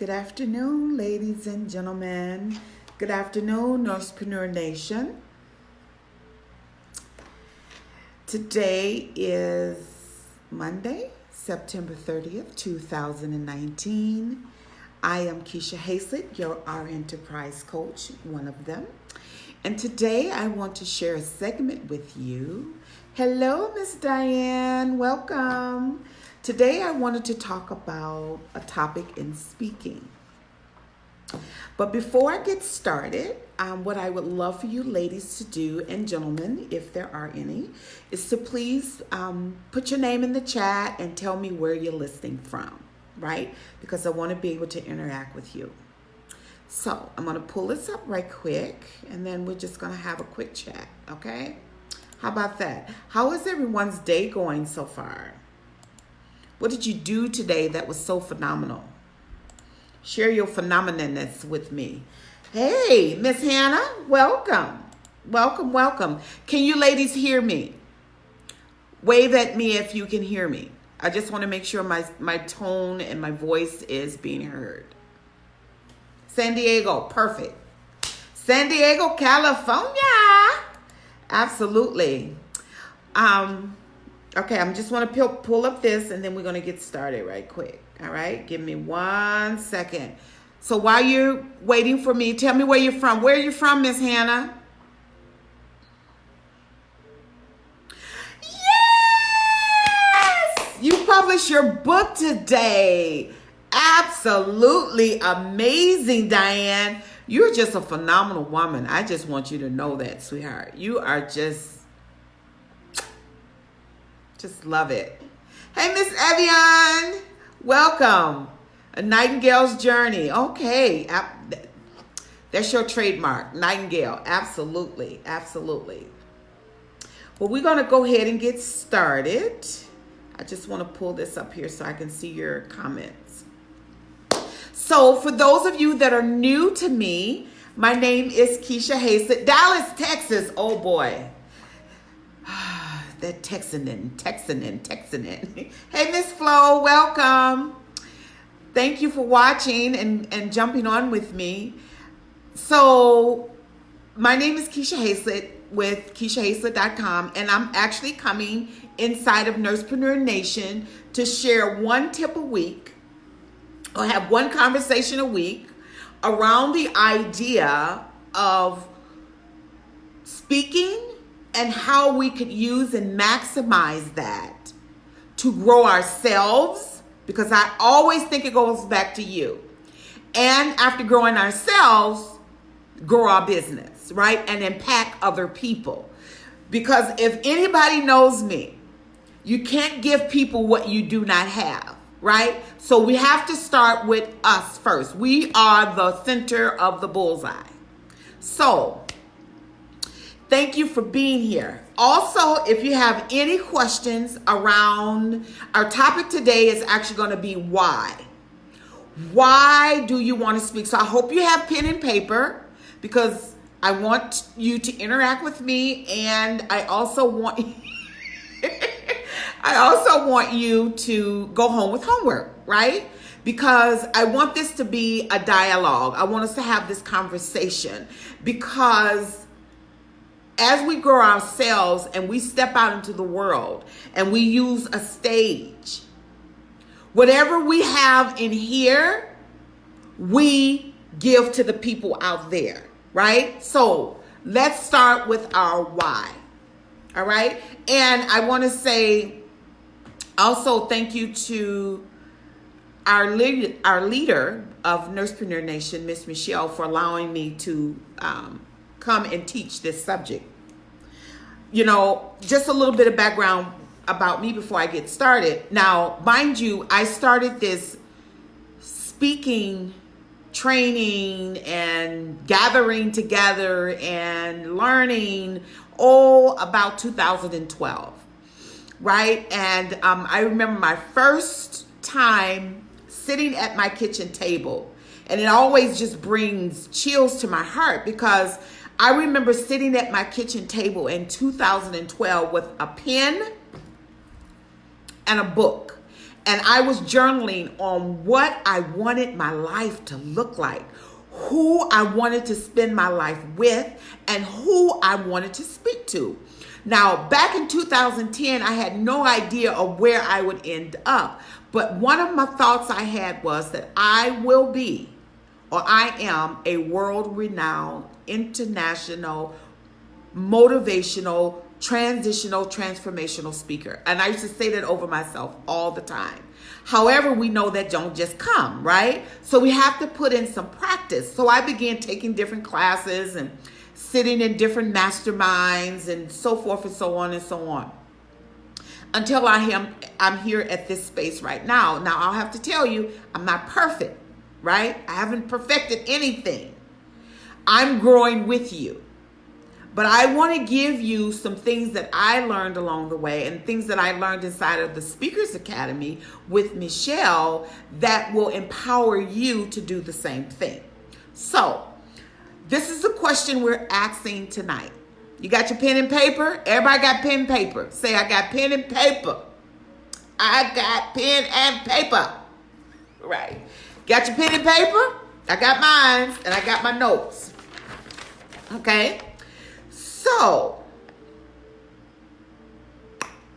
Good afternoon, ladies and gentlemen. Good afternoon, Nursepreneur Nation. Today is Monday, September 30th, 2019. I am Keisha Haslett, your R Enterprise Coach, one of them. And today I want to share a segment with you. Hello, Miss Diane. Welcome. Today I wanted to talk about a topic in speaking. But before I get started, what I would love for you ladies to do, and gentlemen, if there are any, is to please put your name in the chat and tell me where you're listening from, right? Because I want to be able to interact with you. So I'm going to pull this up right quick, and then we're just going to have a quick chat, okay? How about that? How is everyone's day going so far? What did you do today that was so phenomenal? Share your phenomenonness with me. Hey, Miss Hannah, welcome. Welcome, welcome. Can you ladies hear me? Wave at me if you can hear me. I just want to make sure my tone and my voice is being heard. San Diego, perfect. San Diego, California. Absolutely. Okay, I'm just want to pull up this, and then we're going to get started right quick. All right, give me 1 second. So while you're waiting for me, tell me where you're from. Where are you from, Miss Hannah? Yes! You published your book today. Absolutely amazing, Diane. You're just a phenomenal woman. I just want you to know that, sweetheart. You are just love it. Hey, Miss Evian, welcome. A Nightingale's Journey. Okay, that's your trademark, Nightingale. Absolutely, absolutely. Well, we're going to go ahead and get started. I just want to pull this up here so I can see your comments. So for those of you that are new to me, my name is Keisha Haslett, Dallas, Texas. Oh boy. That Texan. Hey, Miss Flo, welcome. Thank you for watching and jumping on with me. So my name is Keisha Haslett with KeishaHaslett.com, and I'm actually coming inside of Nursepreneur Nation to share one tip a week or have one conversation a week around the idea of speaking and how we could use and maximize that to grow ourselves, because I always think it goes back to you. And after growing ourselves, grow our business, right? And impact other people. Because if anybody knows me, you can't give people what you do not have, right? So we have to start with us first. We are the center of the bullseye. So thank you for being here. Also, if you have any questions around our topic today, is actually going to be why. Why do you want to speak? So I hope you have pen and paper, because I want you to interact with me, and I also want you to go home with homework, right? Because I want this to be a dialogue. I want us to have this conversation, because as we grow ourselves and we step out into the world and we use a stage, whatever we have in here, we give to the people out there, right? So let's start with our why, all right? And I want to say also thank you to our leader of Nursepreneur Nation, Miss Michelle, for allowing me to come and teach this subject. You know, just a little bit of background about me before I get started. Now, mind you, I started this speaking training and gathering together and learning about 2012, right? And I remember my first time sitting at my kitchen table, and it always just brings chills to my heart, because I remember sitting at my kitchen table in 2012 with a pen and a book. And I was journaling on what I wanted my life to look like, who I wanted to spend my life with, and who I wanted to speak to. Now, back in 2010, I had no idea of where I would end up. But one of my thoughts I had was that I will be, or I am, a world-renowned, international, motivational, transitional, transformational speaker. And I used to say that over myself all the time. However, we know that don't just come, right? So we have to put in some practice. So I began taking different classes and sitting in different masterminds and so forth and so on and so on. Until I'm here at this space right now. Now, I'll have to tell you, I'm not perfect, right? I haven't perfected anything. I'm growing with you. But I want to give you some things that I learned along the way and things that I learned inside of the Speakers Academy with Michelle that will empower you to do the same thing. So, this is the question we're asking tonight. You got your pen and paper? Everybody got pen and paper. Say, I got pen and paper. I got pen and paper. Right. Got your pen and paper? I got mine, and I got my notes. Okay? So,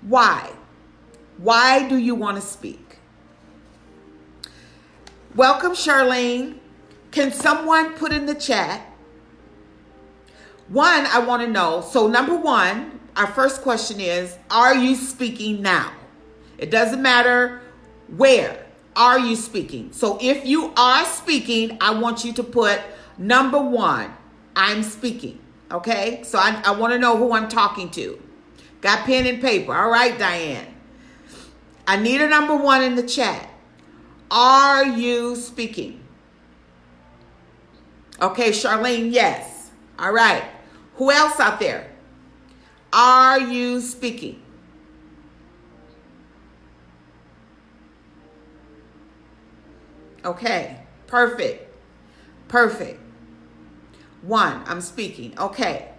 why? Why do you want to speak? Welcome, Charlene. Can someone put in the chat? One, I want to know. So, number one, our first question is, are you speaking now? It doesn't matter where. Are you speaking? So, if you are speaking, I want you to put number one, I'm speaking. Okay, so I want to know who I'm talking to. Got pen and paper. All right, Diane. I need a number one in the chat. Are you speaking? Okay, Charlene, yes. All right. Who else out there? Are you speaking? Okay, perfect. Perfect. One, I'm speaking. Okay.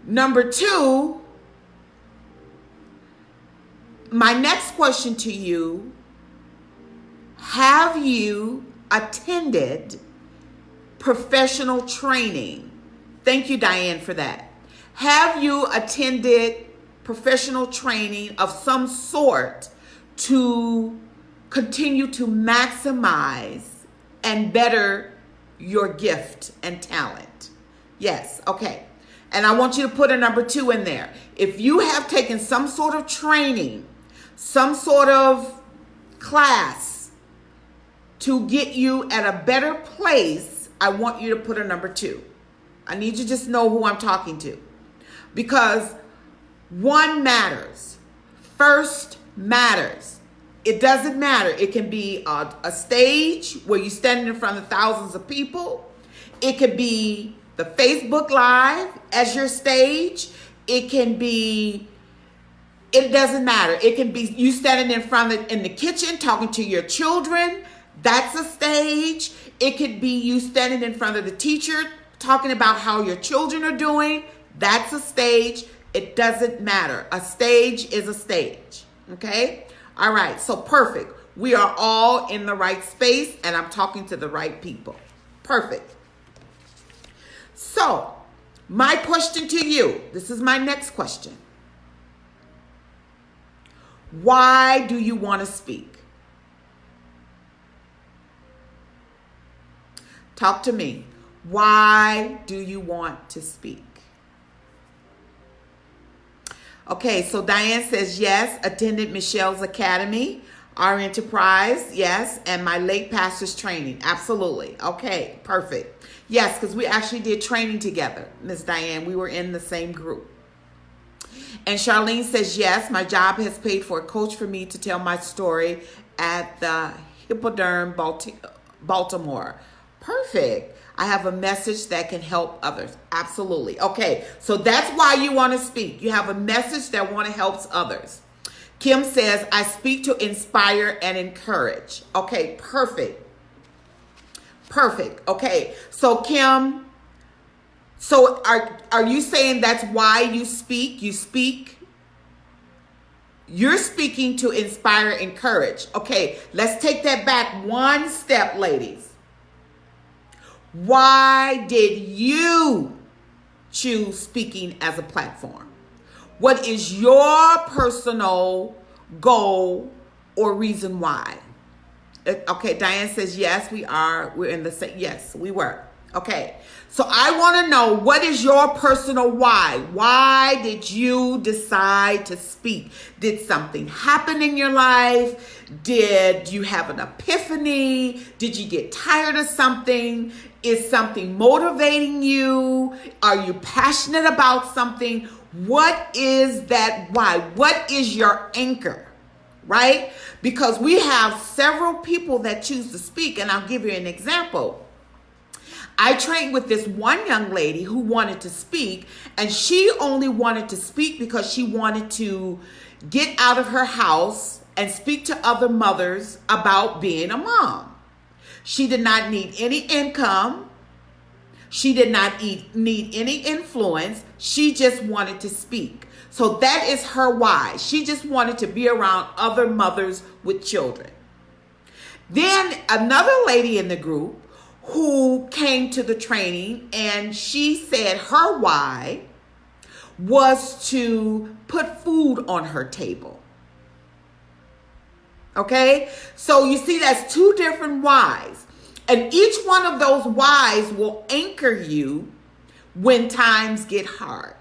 Number two, my next question to you, have you attended professional training? Thank you, Diane, for that. Have you attended professional training of some sort to continue to maximize and better your gift and talent? Yes. Okay. And I want you to put a number two in there. If you have taken some sort of training, some sort of class to get you at a better place, I want you to put a number two. I need you to just know who I'm talking to, because one matters. First matters. It doesn't matter. It can be a stage where you're standing in front of thousands of people. It could be the Facebook Live as your stage. It can be, it doesn't matter. It can be you standing in the kitchen talking to your children. That's a stage. It could be you standing in front of the teacher talking about how your children are doing. That's a stage. It doesn't matter. A stage is a stage. Okay? All right, so perfect. We are all in the right space, and I'm talking to the right people. Perfect. So, my question to you, this is my next question. Why do you want to speak? Talk to me. Why do you want to speak? Okay, so Diane says, yes, attended Michelle's Academy, our enterprise, yes, and my late pastor's training. Absolutely. Okay, perfect. Yes, because we actually did training together, Miss Diane. We were in the same group. And Charlene says, yes, my job has paid for a coach for me to tell my story at the Hippodrome, Baltimore. Perfect. I have a message that can help others. Absolutely. Okay, so that's why you want to speak. You have a message that want to help others. Kim says, I speak to inspire and encourage. Okay, perfect. Perfect. Okay, so Kim, so are you saying that's why you speak? You You're speaking to inspire, encourage. Okay, let's take that back one step, ladies. Why did you choose speaking as a platform? What is your personal goal or reason why? Okay, Diane says, yes, we are. We're in the same. Yes, we were. Okay, so I want to know, what is your personal why? Why did you decide to speak? Did something happen in your life? Did you have an epiphany? Did you get tired of something? Is something motivating you? Are you passionate about something? What is that why? What is your anchor? Right? Because we have several people that choose to speak, and I'll give you an example. I trained with this one young lady who wanted to speak, and she only wanted to speak because she wanted to get out of her house and speak to other mothers about being a mom. She did not need any income. She did not need any influence. She just wanted to speak. So that is her why. She just wanted to be around other mothers with children. Then another lady in the group who came to the training, and she said her why was to put food on her table. Okay? So you see, that's two different whys. And each one of those whys will anchor you when times get hard.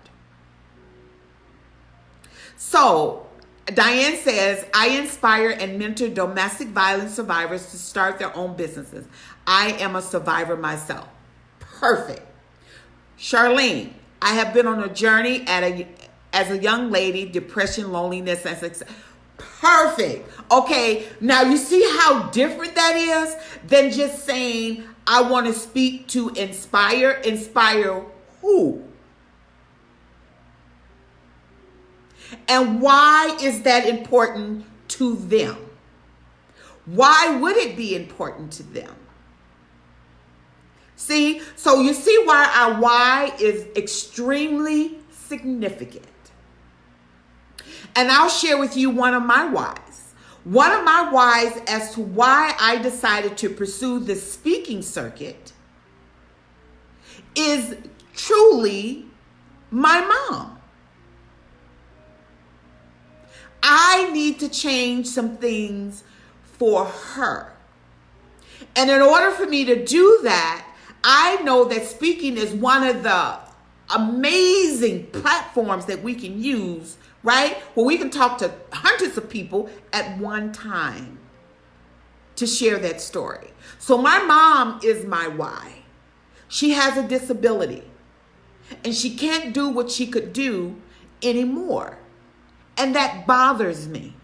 So Diane says, I inspire and mentor domestic violence survivors to start their own businesses. I am a survivor myself. Perfect. Charlene, I have been on a journey as a young lady, depression, loneliness, and success. Perfect. Okay, now you see how different that is than just saying, I want to speak to inspire. Inspire who? And why is that important to them? Why would it be important to them? See, so you see why our why is extremely significant. And I'll share with you one of my whys. One of my whys as to why I decided to pursue the speaking circuit is truly my mom. I need to change some things for her. And in order for me to do that, I know that speaking is one of the amazing platforms that we can use, right? Where we can talk to hundreds of people at one time to share that story. So my mom is my why. She has a disability and she can't do what she could do anymore. And that bothers me,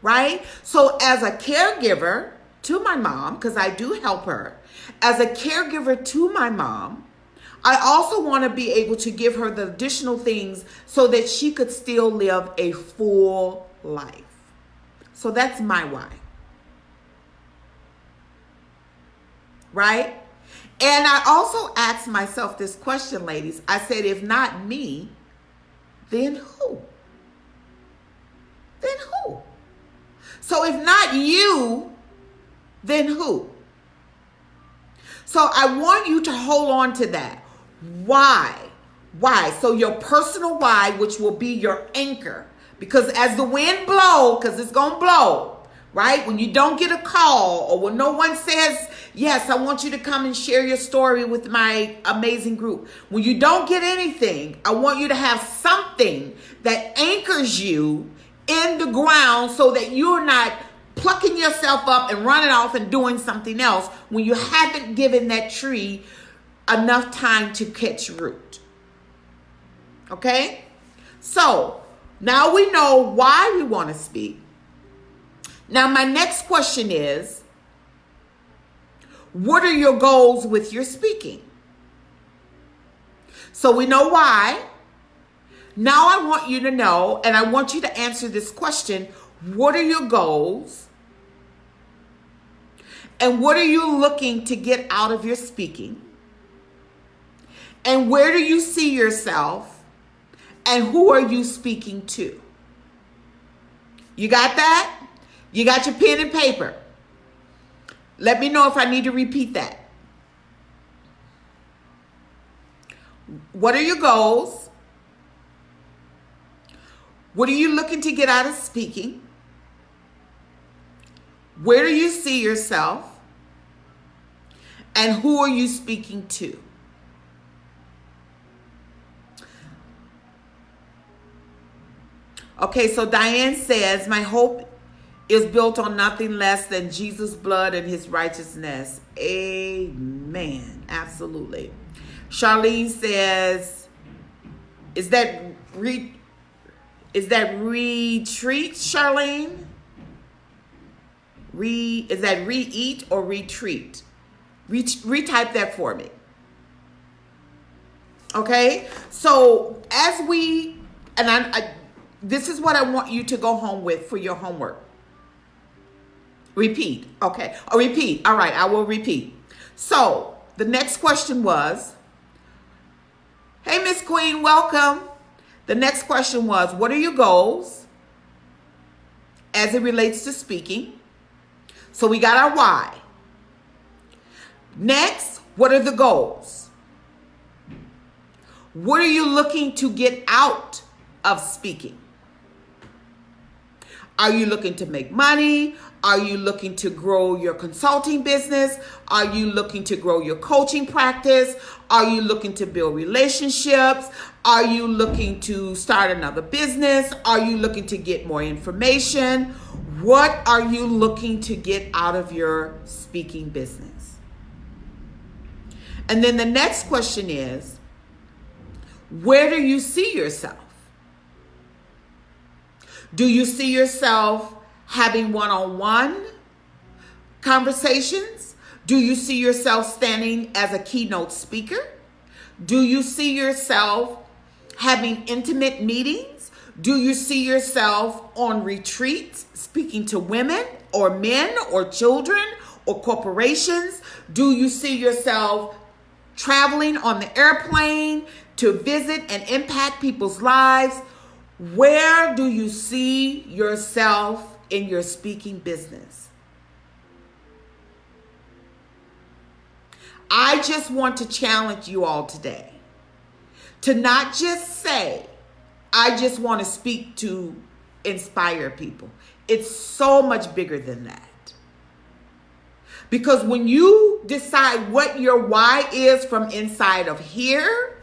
right? So as a caregiver to my mom, because I do help her, as a caregiver to my mom, I also want to be able to give her the additional things so that she could still live a full life. So that's my why. Right? And I also asked myself this question, ladies. I said, if not me, then who? Then who? So if not you, then who? So I want you to hold on to that. Why? Why? So your personal why, which will be your anchor. Because as the wind blows, because it's going to blow, right? When you don't get a call or when no one says, yes, I want you to come and share your story with my amazing group. When you don't get anything, I want you to have something that anchors you in the ground so that you're not plucking yourself up and running off and doing something else when you haven't given that tree enough time to catch root. Okay? So now we know why we want to speak. Now my next question is, what are your goals with your speaking? So we know why. Now I want you to know, and I want you to answer this question, what are your goals? And what are you looking to get out of your speaking? And where do you see yourself? And who are you speaking to? You got that? You got your pen and paper? Let me know if I need to repeat that. What are your goals? What are you looking to get out of speaking? Where do you see yourself? And who are you speaking to? Okay, so Diane says, my hope is built on nothing less than Jesus' blood and his righteousness. Amen. Absolutely. Charlene says, is that retreat, Charlene? Is that re-eat or retreat? Retype that for me. Okay? So as we, and this is what I want you to go home with for your homework. Repeat. Okay. Oh, repeat. All right. I will repeat. So the next question was, hey, Miss Queen, welcome. The next question was, what are your goals as it relates to speaking? So we got our why. Next, what are the goals? What are you looking to get out of speaking? Are you looking to make money? Are you looking to grow your consulting business? Are you looking to grow your coaching practice? Are you looking to build relationships? Are you looking to start another business? Are you looking to get more information? What are you looking to get out of your speaking business? And then the next question is, where do you see yourself? Do you see yourself having one-on-one conversations? Do you see yourself standing as a keynote speaker? Do you see yourself having intimate meetings? Do you see yourself on retreats speaking to women or men or children or corporations? Do you see yourself traveling on the airplane to visit and impact people's lives? Where do you see yourself in your speaking business? I just want to challenge you all today to not just say, I just want to speak to inspire people. It's so much bigger than that. Because when you decide what your why is from inside of here,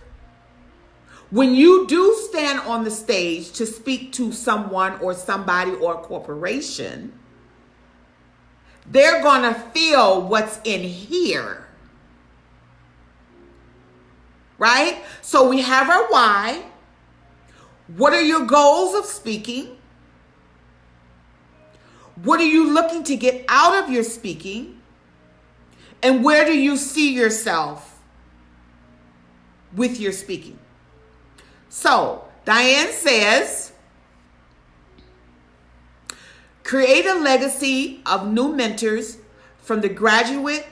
when you do stand on the stage to speak to someone or somebody or a corporation, they're going to feel what's in here. Right? So we have our why. What are your goals of speaking? What are you looking to get out of your speaking? And where do you see yourself with your speaking? So, Diane says, create a legacy of new mentors from the graduates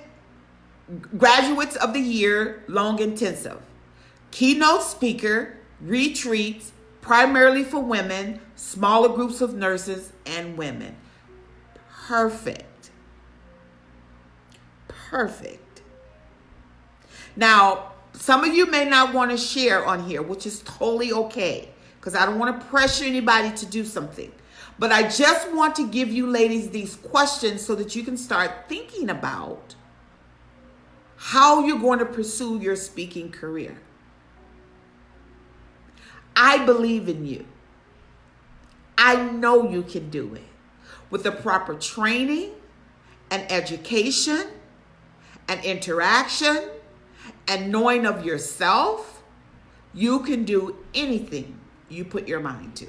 of the year long intensive. Keynote speaker, retreats, primarily for women, smaller groups of nurses and women. Perfect. Perfect. Now, some of you may not want to share on here, which is totally okay, because I don't want to pressure anybody to do something. But I just want to give you ladies these questions so that you can start thinking about how you're going to pursue your speaking career. I believe in you. I know you can do it. With the proper training and education and interaction and knowing of yourself, you can do anything you put your mind to.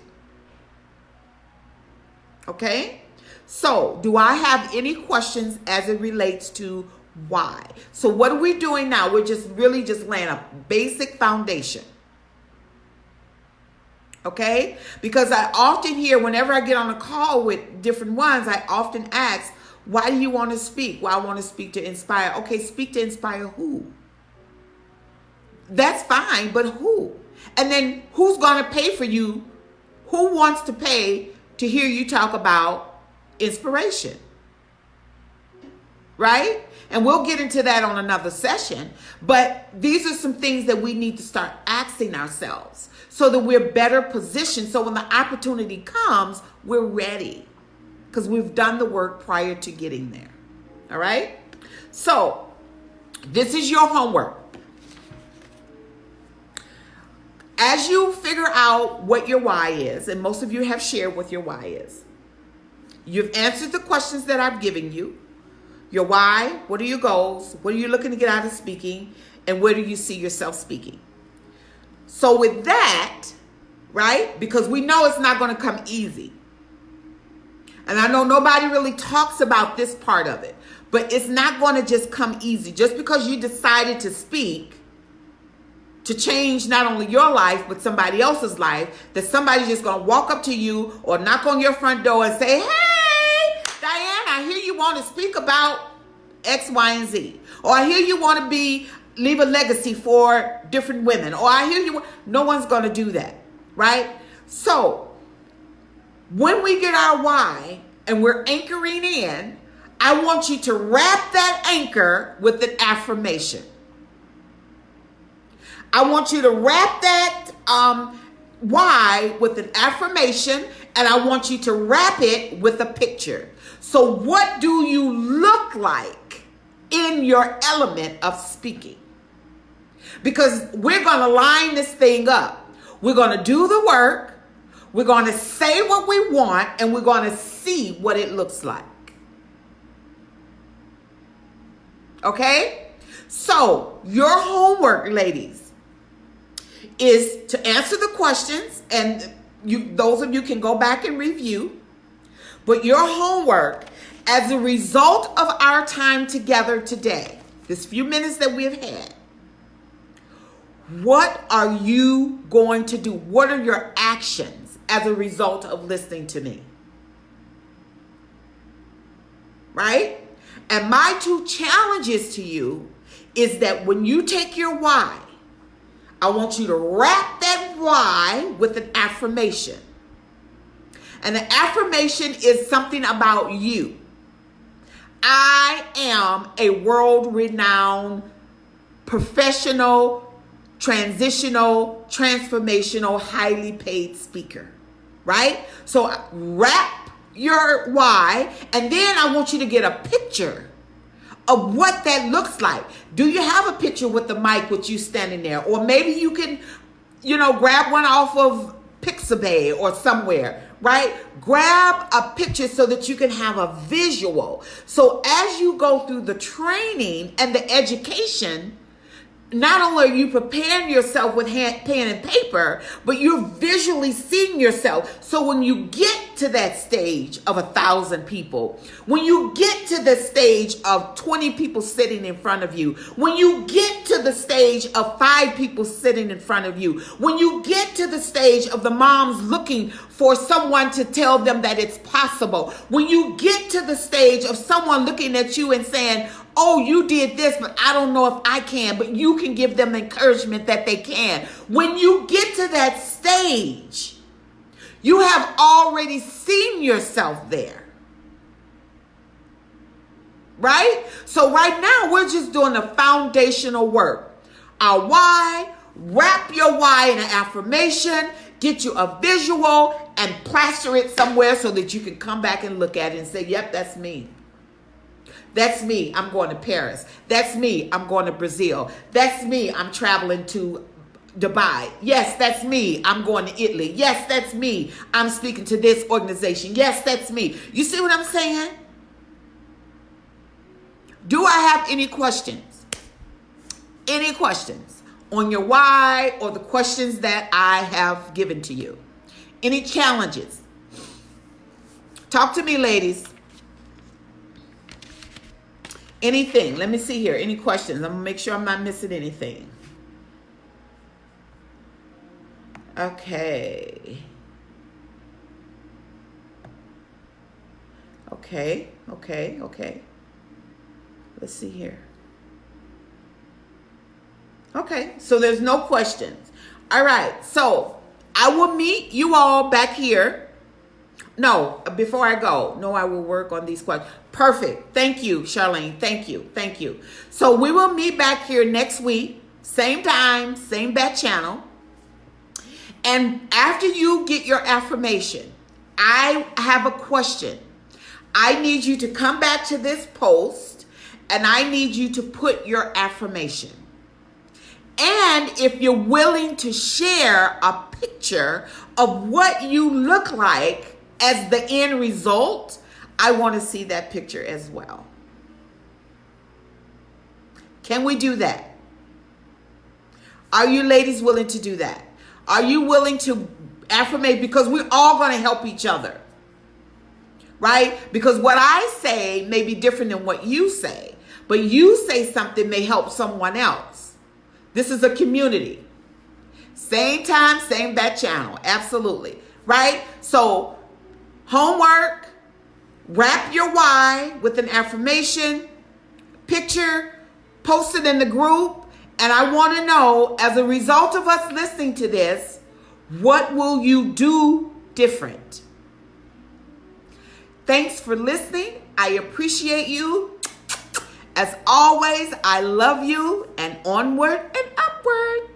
Okay? So, do I have any questions as it relates to why? So what are we doing now? We're just laying a basic foundation. Okay? Because I often hear, whenever I get on a call with different ones, I often ask, why do you want to speak? Well, I want to speak to inspire. Okay, speak to inspire who? That's fine, but who? And then who's going to pay for you? Who wants to pay to hear you talk about inspiration, right? And we'll get into that on another session. But these are some things that we need to start asking ourselves so that we're better positioned. So when the opportunity comes, we're ready because we've done the work prior to getting there. All right? So this is your homework. As you figure out what your why is, and most of you have shared what your why is, you've answered the questions that I've given you. Your why, what are your goals? What are you looking to get out of speaking? And where do you see yourself speaking? So with that, right, because we know it's not going to come easy. And I know nobody really talks about this part of it, but it's not going to just come easy. Just because you decided to speak, to change not only your life, but somebody else's life, that somebody's just going to walk up to you or knock on your front door and say, hey, Diane, I hear you want to speak about X, Y, and Z. Or I hear you want to leave a legacy for different women. Or I hear you, no one's going to do that, right? So when we get our why and we're anchoring in, I want you to wrap that anchor with an affirmation. I want you to wrap that why with an affirmation, and I want you to wrap it with a picture. So what do you look like in your element of speaking? Because we're going to line this thing up. We're going to do the work. We're going to say what we want, and we're going to see what it looks like. Okay? So your homework, ladies, is to answer the questions, and those of you can go back and review. But your homework, as a result of our time together today, this few minutes that we've had, what are you going to do? What are your actions as a result of listening to me? Right? And my two challenges to you is that when you take your why, I want you to wrap that why with an affirmation. And the affirmation is something about you. I am a world-renowned professional, transitional, transformational, highly paid speaker. Right? So wrap your why, and then I want you to get a picture of what that looks like. Do you have a picture with the mic with you standing there? Or maybe you can, grab one off of Pixabay or somewhere, right? Grab a picture so that you can have a visual. So as you go through the training and the education, not only are you preparing yourself with pen and paper, but you're visually seeing yourself. So when you get to that stage of 1,000 people, when you get to the stage of 20 people sitting in front of you, when you get to the stage of 5 people sitting in front of you, when you get to the stage of the moms looking for someone to tell them that it's possible, when you get to the stage of someone looking at you and saying, oh, you did this, but I don't know if I can, but you can give them encouragement that they can. When you get to that stage, you have already seen yourself there. Right? So right now, we're just doing the foundational work. Our why, wrap your why in an affirmation, get you a visual, and plaster it somewhere so that you can come back and look at it and say, yep, that's me. That's me. I'm going to Paris. That's me. I'm going to Brazil. That's me. I'm traveling to Dubai. Yes, that's me. I'm going to Italy. Yes, that's me. I'm speaking to this organization. Yes, that's me. You see what I'm saying? Do I have any questions? Any questions on your why or the questions that I have given to you? Any challenges? Talk to me, ladies. Anything? Let me see here. Any questions? I'm going to make sure I'm not missing anything. Okay. Okay. Let's see here. Okay, so there's no questions. All right, so I will meet you all back here No, before I go, no, I will work on these questions. Perfect. Thank you, Charlene. Thank you. Thank you. So we will meet back here next week, same time, same bat channel. And after you get your affirmation, I have a question. I need you to come back to this post and I need you to put your affirmation. And if you're willing to share a picture of what you look like as the end result, I want to see that picture as well. Can we do that? Are you ladies willing to do that? Are you willing to affirmate? Because we're all going to help each other, right? Because what I say may be different than what you say, but you say something may help someone else. This is a community. Same time, same bat channel. Absolutely. Right? So homework, wrap your why with an affirmation, picture, post it in the group. And I want to know, as a result of us listening to this, what will you do different? Thanks for listening. I appreciate you. As always, I love you, and onward and upward.